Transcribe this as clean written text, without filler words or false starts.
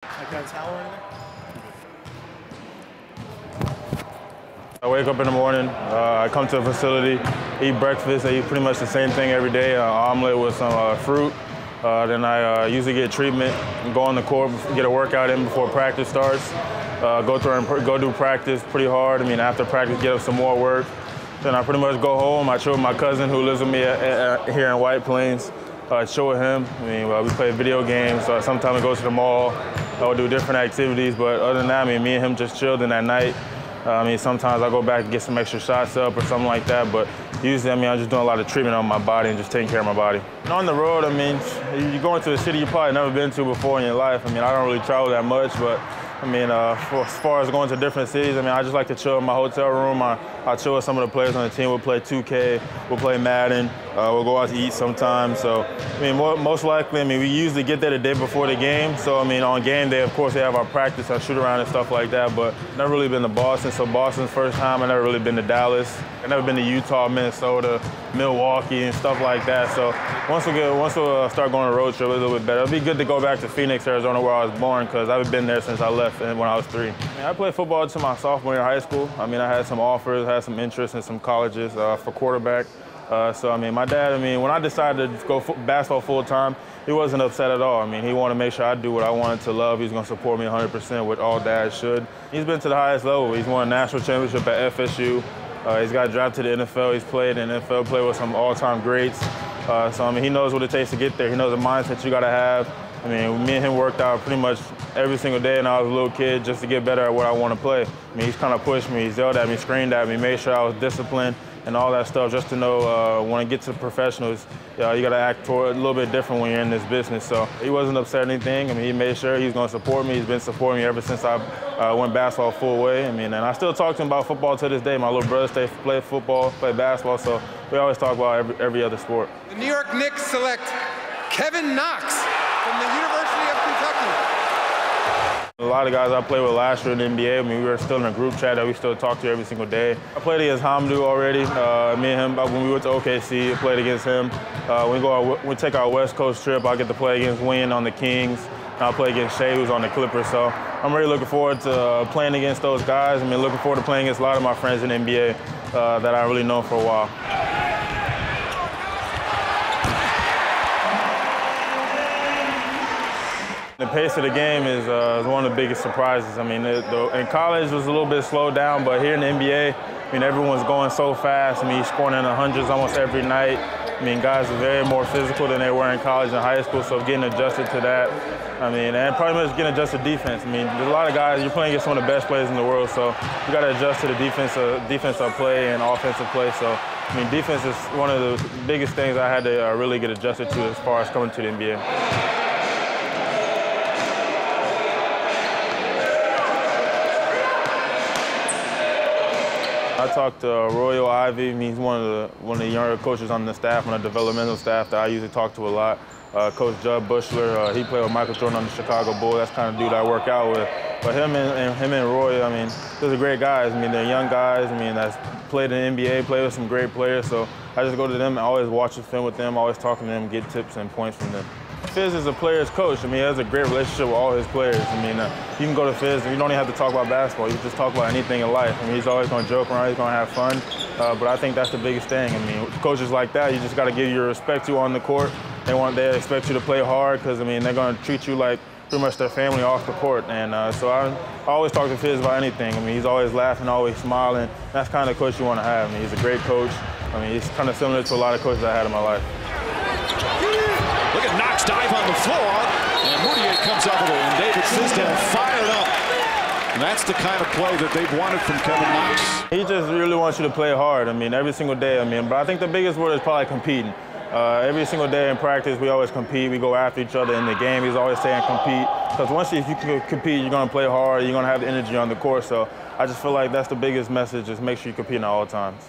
Like got a towel or anything? I wake up in the morning, I come to the facility, eat breakfast. I eat pretty much the same thing every day, omelet with some fruit. Then I usually get treatment, go on the court, get a workout in before practice starts. Go do practice pretty hard. I mean, after practice, get up some more work. Then I pretty much go home. I chill with my cousin who lives with me here in White Plains. Chill with him. I mean, we play video games. Sometimes we go to the mall. We'll do different activities. But other than that, I mean, me and him just chilled in that night. I mean, sometimes I go back and get some extra shots up or something like that, but usually, I mean, I'm just doing a lot of treatment on my body and just taking care of my body. And on the road, I mean, you're going to a city you probably never been to before in your life. I mean, I don't really travel that much, but I mean, as far as going to different cities, I mean, I just like to chill in my hotel room. I chill with some of the players on the team. We'll play 2K, we'll play Madden, we'll go out to eat sometimes. So, I mean, most likely, I mean, we usually get there the day before the game. So, I mean, on game day, of course, we have our practice, our shoot around and stuff like that, but never really been to Boston. So Boston's first time. I've never really been to Dallas. I've never been to Utah, Minnesota, Milwaukee, and stuff like that. So once we start going on a road trip, a little bit better. It'll be good to go back to Phoenix, Arizona, where I was born, because I've been there since I left when I was 3. I mean, I played football until my sophomore year of high school. I mean, I had some offers, had some interest in some colleges for quarterback. So, I mean, my dad, I mean, when I decided to go basketball full-time, he wasn't upset at all. I mean, he wanted to make sure I do what I wanted to love. He's going to support me 100%, which all dads should. He's been to the highest level. He's won a national championship at FSU. He's got drafted to the NFL. He's played in the NFL, played with some all-time greats. So, I mean, he knows what it takes to get there. He knows the mindset you got to have. I mean, me and him worked out pretty much every single day when I was a little kid just to get better at what I want to play. I mean, he's kind of pushed me, he's yelled at me, screamed at me, made sure I was disciplined and all that stuff just to know when I get to professionals, you got to act a little bit different when you're in this business. So he wasn't upset or anything. I mean, he made sure he's going to support me. He's been supporting me ever since I went basketball full way. I mean, and I still talk to him about football to this day. My little brother played football, played basketball, so we always talk about every other sport. The New York Knicks select Kevin Knox from the University of Kentucky. A lot of guys I played with last year in the NBA, I mean, we were still in a group chat that we still talk to every single day. I played against Hamdu already. Me and him, when we went to OKC, I played against him. We take our West Coast trip, I get to play against Wayne on the Kings. And I'll play against Shea, who's on the Clippers. So I'm really looking forward to playing against those guys. I mean, looking forward to playing against a lot of my friends in the NBA that I've really known for a while. The pace of the game is one of the biggest surprises. I mean, in college it was a little bit slowed down, but here in the NBA, I mean, everyone's going so fast. I mean, he's scoring in the hundreds almost every night. I mean, guys are very more physical than they were in college and high school, so getting adjusted to that. I mean, and probably much getting adjusted to defense. I mean, there's a lot of guys, you're playing against some of the best players in the world, so you got to adjust to the defensive play and offensive play. So, I mean, defense is one of the biggest things I had to really get adjusted to as far as coming to the NBA. I talked to Royal Ivy. He's one of the younger coaches on the staff, on the developmental staff that I usually talk to a lot. Coach Judd Bushler, he played with Michael Jordan on the Chicago Bulls. That's the kind of dude I work out with. But him and Roy, I mean, those are great guys. I mean, they're young guys. I mean, that's played in the NBA, played with some great players. So I just go to them and always watch the film with them, always talking to them, get tips and points from them. Fizz is a player's coach. I mean, he has a great relationship with all his players. I mean, you can go to Fizz and you don't even have to talk about basketball. You can just talk about anything in life. I mean, he's always going to joke around. He's going to have fun. But I think that's the biggest thing. I mean, coaches like that, you just got to give your respect to on the court. They expect you to play hard because, I mean, they're going to treat you like pretty much their family off the court. And so I always talk to Fizz about anything. I mean, he's always laughing, always smiling. That's the kind of coach you want to have. I mean, he's a great coach. I mean, he's kind of similar to a lot of coaches I had in my life. Look at Knox dive on the floor, and Moutier comes up with it, and David Fizdale fired up. And that's the kind of play that they've wanted from Kevin Knox. He just really wants you to play hard. I mean, every single day. I mean, but I think the biggest word is probably competing. Every single day in practice, we always compete. We go after each other in the game. He's always saying compete. Because if you can compete, you're going to play hard. You're going to have the energy on the court. So I just feel like that's the biggest message, is make sure you compete at all times.